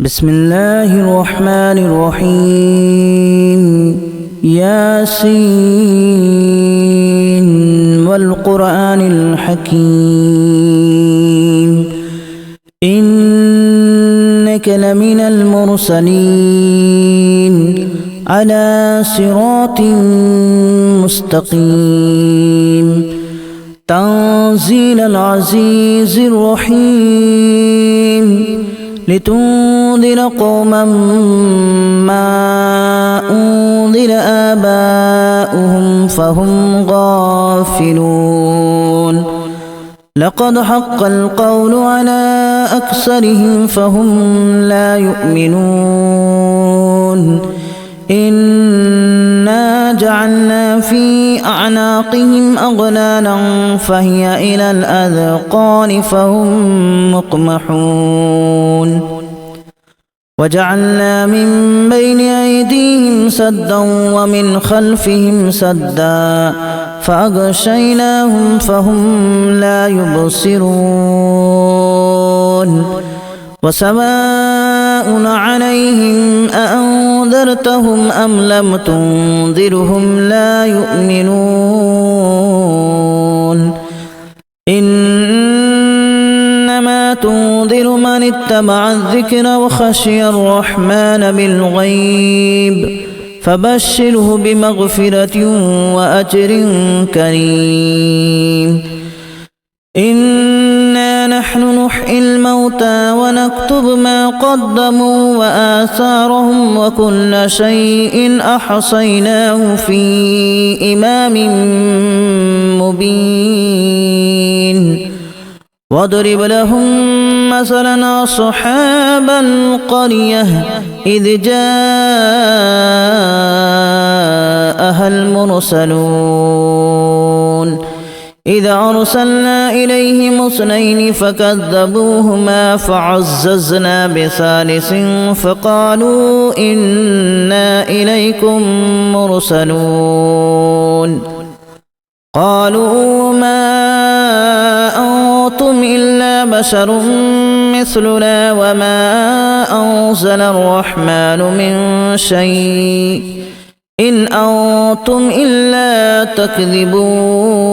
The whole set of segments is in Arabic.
بسم الله الرحمن الرحيم ياسين والقرآن الحكيم إنك لمن المرسلين على صراط مستقيم تنزيل العزيز الرحيم لتنذر قوما ما أنذر آباؤهم فهم غافلون لقد حق القول على أكثرهم فهم لا يؤمنون إنا جعلنا في أعناقهم أغلالا فهي إلى الأذقان فهم مقمحون وجعلنا من بين أيديهم سدا ومن خلفهم سدا فأغشيناهم فهم لا يبصرون وسواء عليهم أأنذرتهم أم لم تنذرهم لا يؤمنون إنما تنذر من اتبع الذكر وخشي الرحمن بالغيب فبشره بمغفرة وأجر كريم إنا نحن نحيي الموتى ونكتب ما قدموا وآثارهم وكل شيء أحصيناه في إمام مبين واضرب لهم مثلا أصحاب القرية إذ جاءها المرسلون إذا أرسلنا إليهم اثنين فكذبوهما فعززنا بثالث فقالوا إنا إليكم مرسلون قالوا ما أنتم إلا بشر مثلنا وما أنزل الرحمن من شيء إن أنتم إلا تكذبون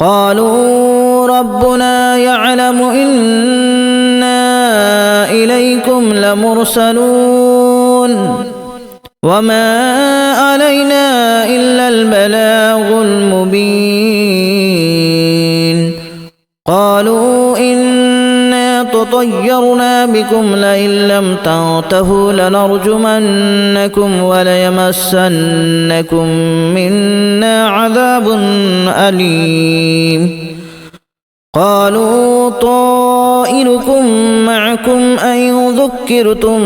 قالوا ربنا يعلم إنا إليكم لمرسلون وما علينا إلا البلاغ المبين قالوا إنا تطيرنا بكم لئن لم تنتهوا لنرجمنكم وليمسنكم منا عذاب أليم قالوا طائركم معكم أن ذكرتم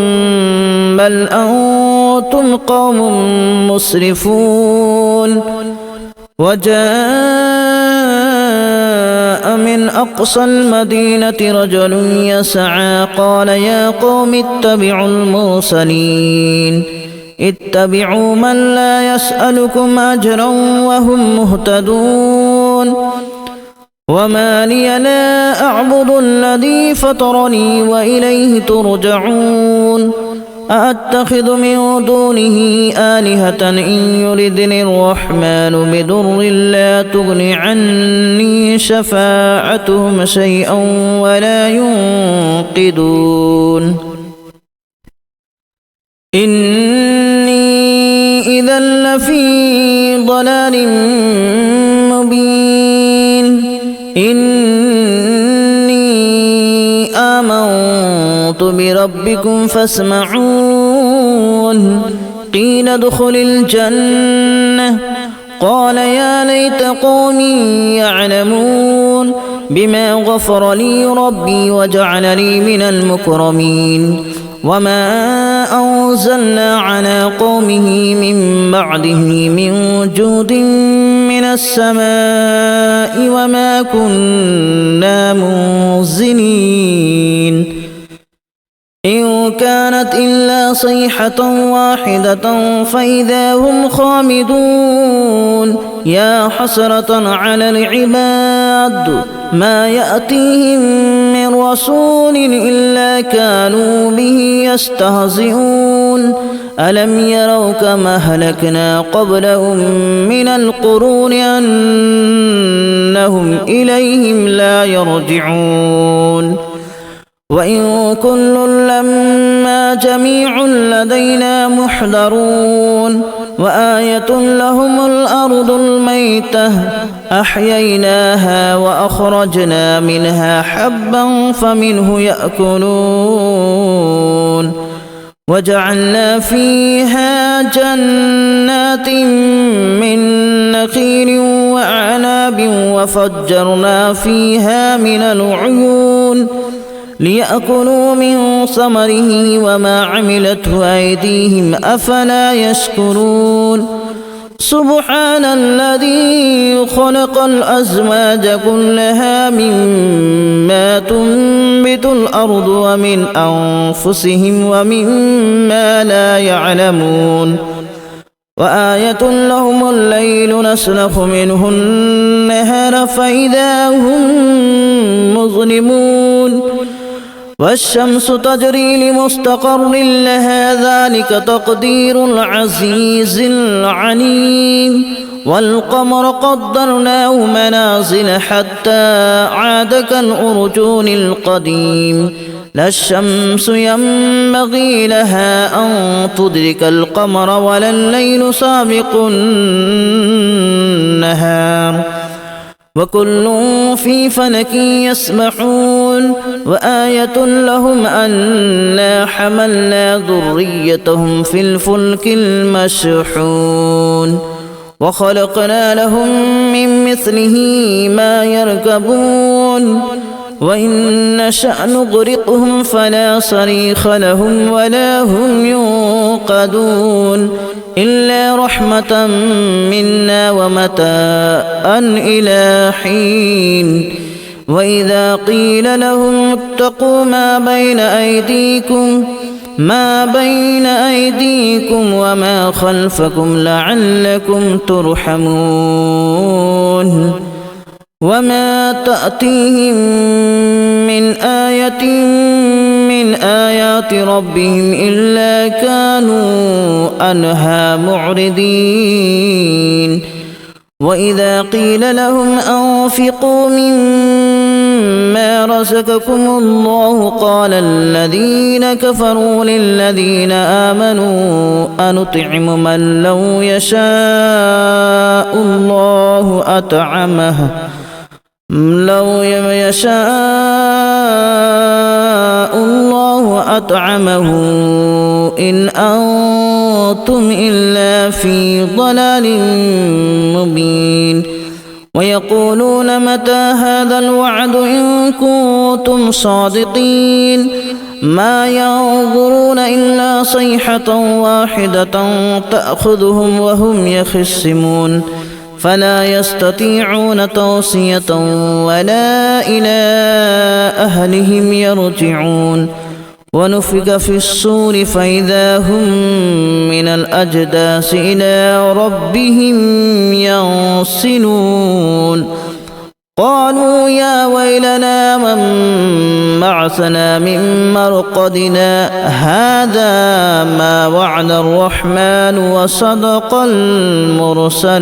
بل أنتم قوم مسرفون وجاء من أقصى المدينة رجل يسعى قال يا قوم اتبعوا المرسلين اتبعوا من لا يسألكم أجرا وهم مهتدون وما لي لا أعبد الذي فطرني وإليه ترجعون أأتخذ من دونه آلهة إن يردني الرحمن بضر لا تغن عني شفاعتهم شيئا ولا ينقذون إني إذا لفي ضلال مبين إني آمنت بربكم فاسمعون قيل ادخل الجنة قال يا ليت قومي يعلمون بما غفر لي ربي وجعلني من المكرمين وما أنزلنا على قومه من بعده من جود من السماء وما كنا منزلين إن كانت إلا صيحة واحدة فإذا هم خامدون يا حسرة على العباد ما يأتيهم من رسول إلا كانوا به يستهزئون ألم يروا كما أهلكنا قبلهم من القرون أنهم إليهم لا يرجعون وإن كل لما جميع لدينا محضرون وآية لهم الأرض الميتة أحييناها وأخرجنا منها حبا فمنه يأكلون وجعلنا فيها جنات من نخيل وأعناب وفجرنا فيها من العيون ليأكلوا من ثمره وما عملته أيديهم أفلا يشكرون سبحان الذي خلق الأزواج كلها مما تنبت الأرض ومن أنفسهم ومما لا يعلمون وآية لهم الليل نسلخ منه النهار فإذا هم مظلمون والشمس تجري لمستقر لها ذلك تقدير العزيز العليم والقمر قدرناه منازل حتى عاد كالأرجون القديم لا الشمس ينبغي لها أن تدرك القمر ولا الليل سابق النهار وكل في فلك يسبحون وآية لهم أنا حملنا ذريتهم في الفلك المشحون وخلقنا لهم من مثله ما يركبون وإن نشأ نغرقهم فلا صريخ لهم ولا هم ينقذون إلا رحمة منا ومتاعا إلى حين وإذا قيل لهم اتقوا ما بين أيديكم وما خلفكم لعلكم ترحمون وما تأتيهم من آية من آيات ربهم إلا كانوا عنها معرضين وإذا قيل لهم أنفقوا مما رزقكم الله قال الذين كفروا للذين آمنوا أنطعم من لو يشاء الله أطعمه إن أنتم إلا في ضلال مبين ويقولون متى هذا الوعد إن كنتم صادقين ما ينظرون إلا صيحة واحدة تأخذهم وهم يخصمون فلا يستطيعون توصية ولا إلى أهلهم يرجعون ونفخ في الصور فإذا هم من الأجداث إلى ربهم ينسلون قالوا يا ويلنا من بعثنا من مرقدنا هذا ما وعد الرحمن وصدق المرسلون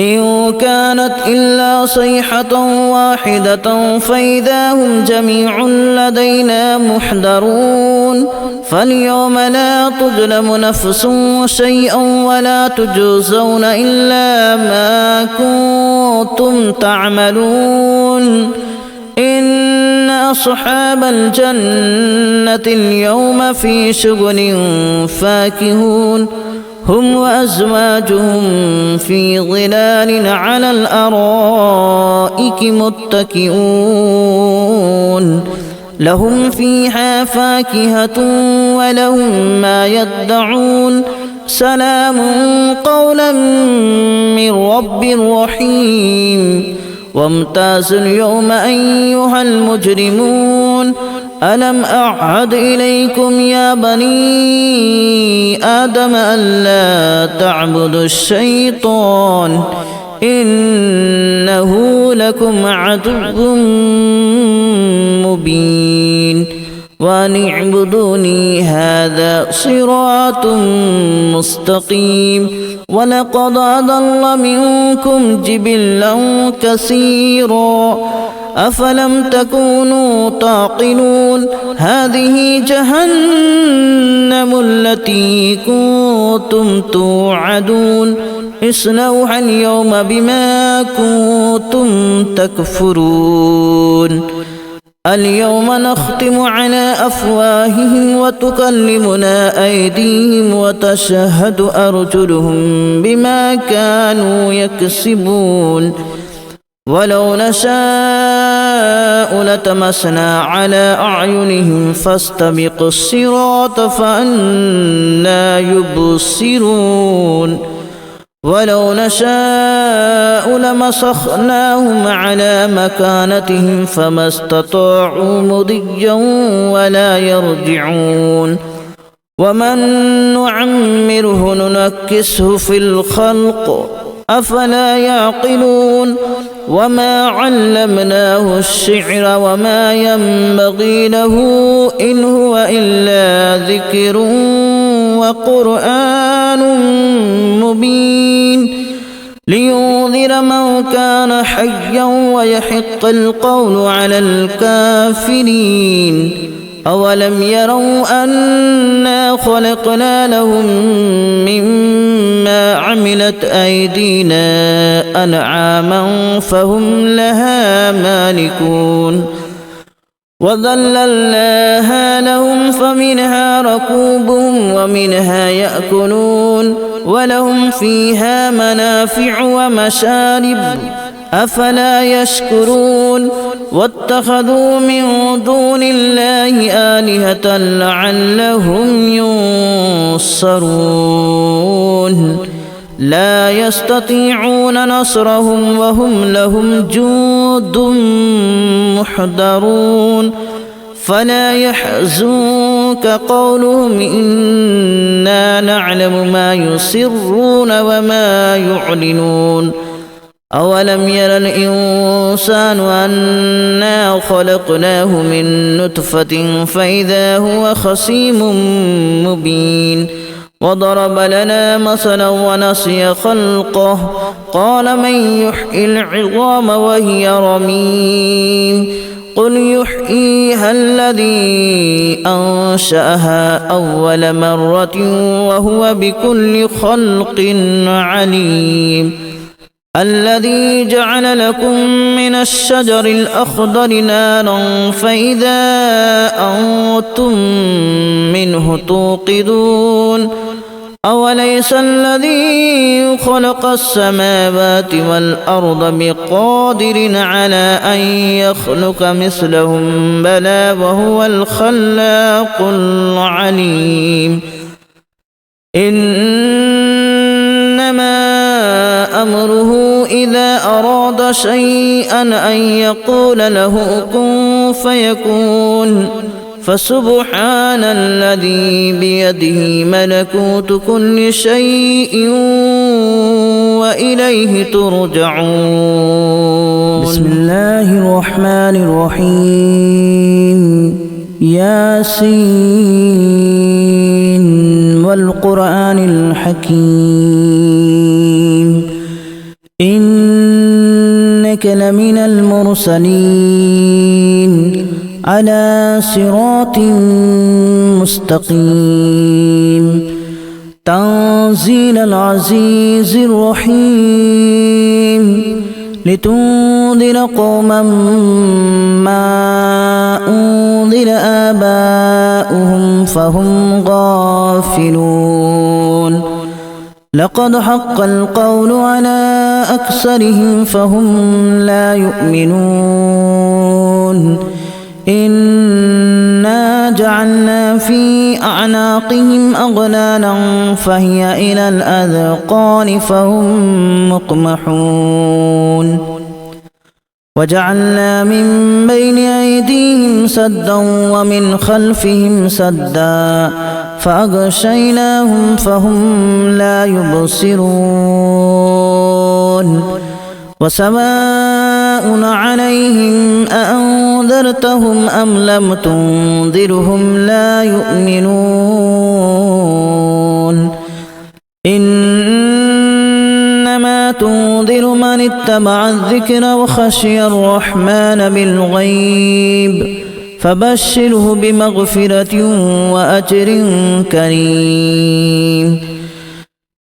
إن كانت إلا صيحة واحدة فإذا هم جميع لدينا محضرون فاليوم لا تظلم نفس شيئا ولا تجزون إلا ما كنتم تعملون إن أصحاب الجنة اليوم في شغل فاكهون هم وأزواجهم في ظلال على الأرائك متكئون لهم فيها فاكهة ولهم ما يدعون سلام قولا من رب رحيم وامتازوا اليوم أيها المجرمون ألم أعهد إليكم يا بني آدم ألا تعبدوا الشيطان إنه لكم عدو مبين وأن اعبدوني هذا صراط مستقيم ولقد أضل منكم جبلا كثيرا أفلم تكونوا تعقلون هذه جهنم التي كنتم توعدون اصلوها اليوم بما كنتم تكفرون اليوم نختم على أفواههم وتكلمنا أيديهم وتشهد أرجلهم بما كانوا يكسبون ولو نشاء لتمسنا على أعينهم فاستبقوا الصراط فأنى يبصرون ولو نشاء لمسخناهم على مكانتهم فما استطاعوا مضيا ولا يرجعون ومن نعمره ننكسه في الخلق أفلا يعقلون وما علمناه الشعر وما ينبغي له إن هو إلا ذكر وقرآن مبين لينذر من كان حيا ويحق القول على الكافرين أولم يروا أنا خلقنا لهم مما عملت أيدينا أنعاما فهم لها مالكون وذللناها لهم فمنها ركوبهم ومنها يأكلون ولهم فيها منافع ومشارب أفلا يشكرون واتخذوا من دون الله آلهة لعلهم ينصرون لا يستطيعون نصرهم وهم لهم جند محضرون فلا يحزنك قولهم إنا نعلم ما يسرون وما يعلنون أولم ير الإنسان أنا خلقناه من نطفة فإذا هو خصيم مبين وضرب لنا مثلا ونسي خلقه قال من يحيي العظام وهي رميم قل يحييها الذي أنشأها أول مرة وهو بكل خلق عليم الذي جعل لكم من الشجر الأخضر نارا فإذا أنتم منه توقدون أوليس الذي خلق السماوات والأرض بقادر على أن يخلق مثلهم بلى وهو الخلاق العليم إنما أمره إذا أراد شيئا أن يقول له كن فيكون فسبحان الذي بيده ملكوت كل شيء وإليه ترجعون بسم الله الرحمن الرحيم ياسين والقرآن الحكيم إنك لمن المرسلين على صراط مستقيم تنزيل العزيز الرحيم لتنذر قوما ما أنذر آباؤهم فهم غافلون لقد حق القول على أكثرهم فهم لا يؤمنون إنا جعلنا في أعناقهم أغلالا فهي إلى الأذقان فهم مقمحون وجعلنا من بين أيديهم سدا ومن خلفهم سدا فأغشيناهم فهم لا يبصرون وسواء عليهم أأنذرتهم أم لم تنذرهم لا يؤمنون إنما تنذر من اتبع الذكر وخشي الرحمن بالغيب فبشره بمغفرة وأجر كريم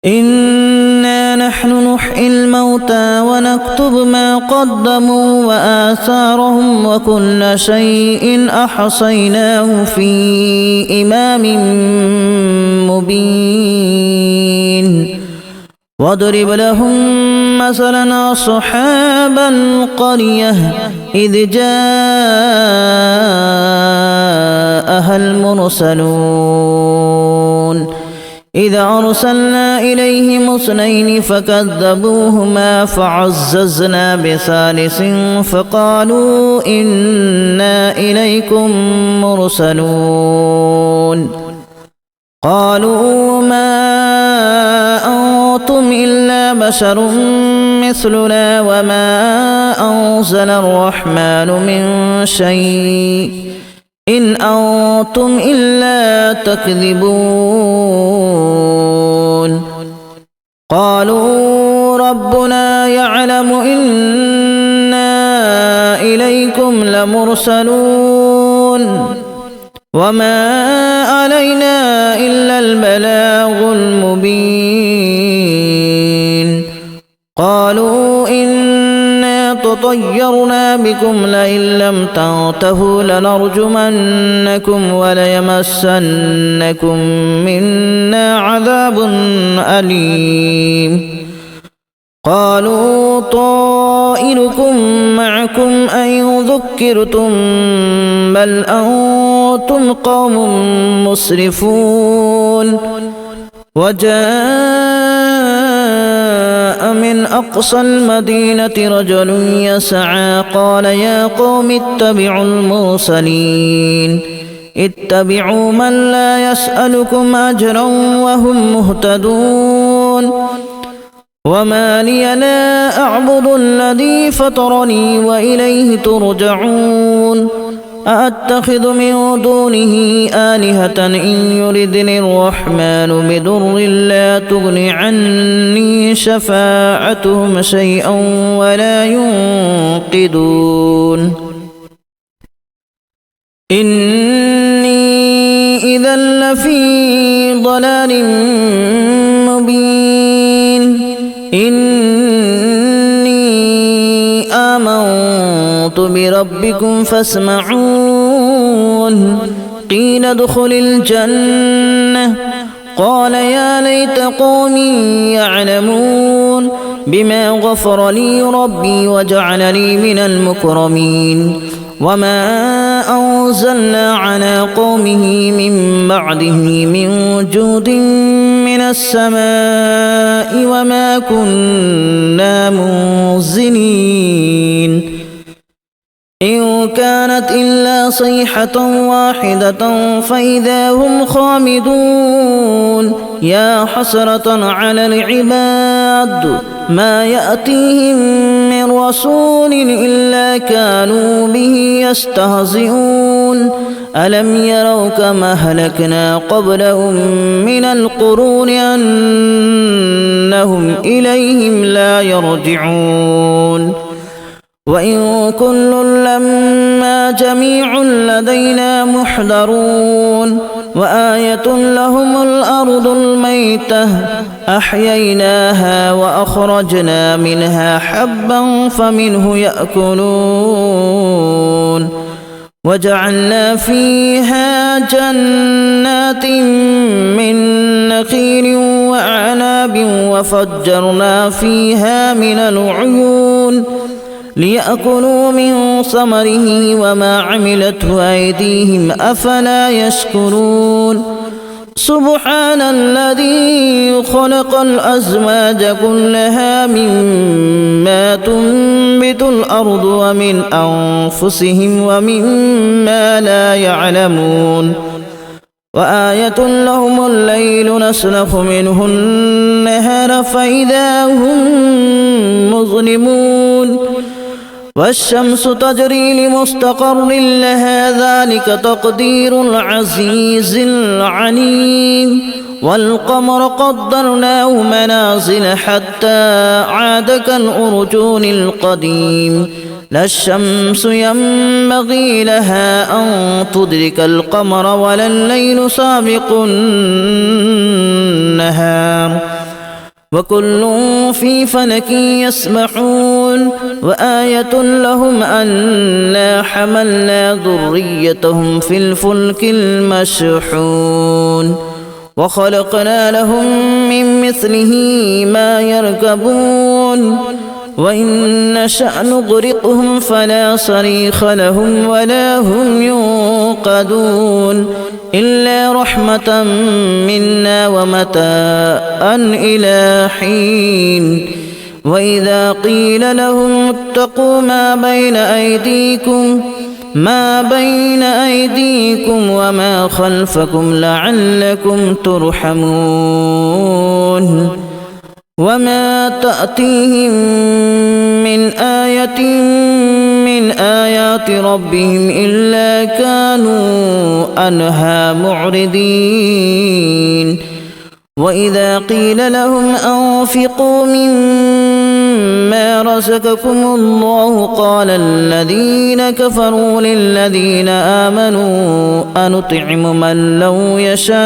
إنا نحن نحيي الموتى ونكتب ما قدموا وآثارهم وكل شيء أحصيناه في إمام مبين واضرب لهم مثلا أصحاب القرية إذ جاءها المرسلون إذ أرسلنا إليهم اثنين فكذبوهما فعززنا بثالث فقالوا إنا إليكم مرسلون قالوا ما أنتم إلا بشر مثلنا وما أنزل الرحمن من شيء إن أنتم إلا تكذبون قالوا ربنا يعلم إنا إليكم لمرسلون وما علينا إلا البلاغ المبين قالوا إنا تطيرنا بكم لئن لم تنتهوا لنرجمنكم وليمسنكم منا عذاب أليم قالوا طائركم معكم أن ذكرتم بل أنتم قوم مسرفون وجاء من أقصى المدينة رجل يسعى قال يا قوم اتبعوا المرسلين اتبعوا من لا يسألكم أجرا وهم مهتدون وما لي لا أعبد الذي فطرني وإليه ترجعون أأتخذ من دونه آلهة إن يردني الرحمن بضر لا تغن عني شفاعتهم شيئا ولا ينقذون إني إذا لفي ضلال مبين إني آمنت بربكم فاسمعون قيل ادخل الجنة قال يا ليت قومي يعلمون بما غفر لي ربي وجعلني من المكرمين وما أنزلنا على قومه من بعده من جود من السماء وما كنا منزلين إن كانت إلا صيحة واحدة فإذا هم خامدون يا حسرة على العباد ما يأتيهم من رسول إلا كانوا به يستهزئون ألم يروا كما أهلكنا قبلهم من القرون أنهم إليهم لا يرجعون وإن كل لما جميع لدينا محضرون وآية لهم الأرض الميتة أحييناها وأخرجنا منها حبا فمنه يأكلون وجعلنا فيها جنات من نخيل وأعناب وفجرنا فيها من العيون ليأكلوا من ثمره وما عملته أيديهم أفلا يشكرون سبحان الذي خلق الأزواج كلها مما تنبت الأرض ومن أنفسهم ومما لا يعلمون وآية لهم الليل نسلخ منه النهار فإذا هم مظلمون والشمس تجري لمستقر لها ذلك تقدير العزيز العليم والقمر قدرناه منازل حتى عاد كالأرجون القديم لا الشمس ينبغي لها أن تدرك القمر ولا الليل سابق النهار وكل في فلك يسبحون وآية لهم أنا حملنا ذريتهم في الفلك المشحون وخلقنا لهم من مثله ما يركبون وإن نشأ نغرقهم فلا صريخ لهم ولا هم ينقذون إلا رحمة منا ومتاعا إلى حين وإذا قيل لهم اتقوا ما بين أيديكم وما خلفكم لعلكم ترحمون وما تأتيهم من آية من آيات ربهم إلا كانوا عنها معرضين وإذا قيل لهم أنفقوا مما رزقكم الله قال الذين كفروا للذين آمنوا أنطعم من لو يشاء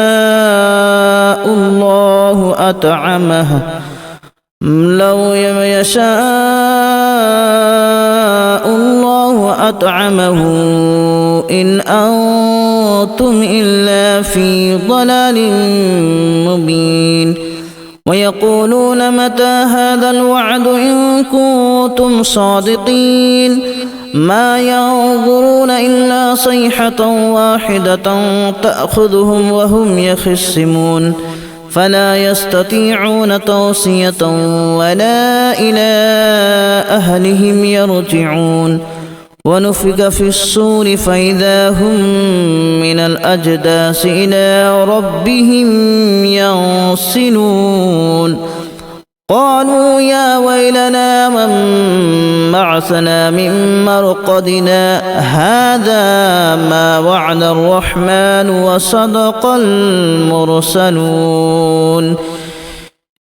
الله أطعمه إن أنتم إلا في ضلال مبين ويقولون متى هذا الوعد إن كنتم صادقين ما ينظرون إلا صيحة واحدة تأخذهم وهم يخصمون فلا يستطيعون توصية ولا إلى أهلهم يرجعون ونفخ في الصور فإذا هم من الأجداث إلى ربهم ينسلون قالوا يا ويلنا من بعثنا من مرقدنا هذا ما وعد الرحمن وصدق المرسلون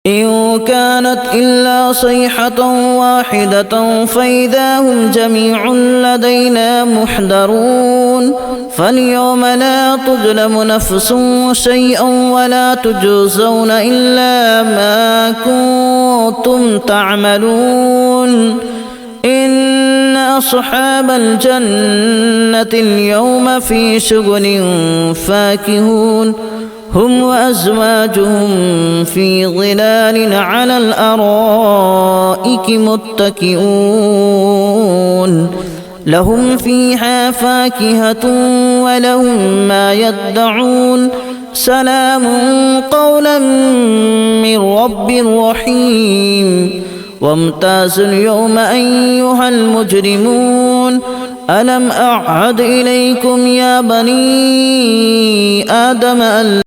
إن كانت إلا صيحة واحدة فإذا هم جميع لدينا محضرون فاليوم لا تظلم نفس شيئا ولا تجزون إلا ما كنتم تعملون إن أصحاب الجنة اليوم في شغل فاكهون هم وأزواجهم في ظلال على الأرائك متكئون لهم فيها فاكهة ولهم ما يدعون سلام قولا من رب رحيم وامتازوا اليوم أيها المجرمون ألم أعهد إليكم يا بني آدم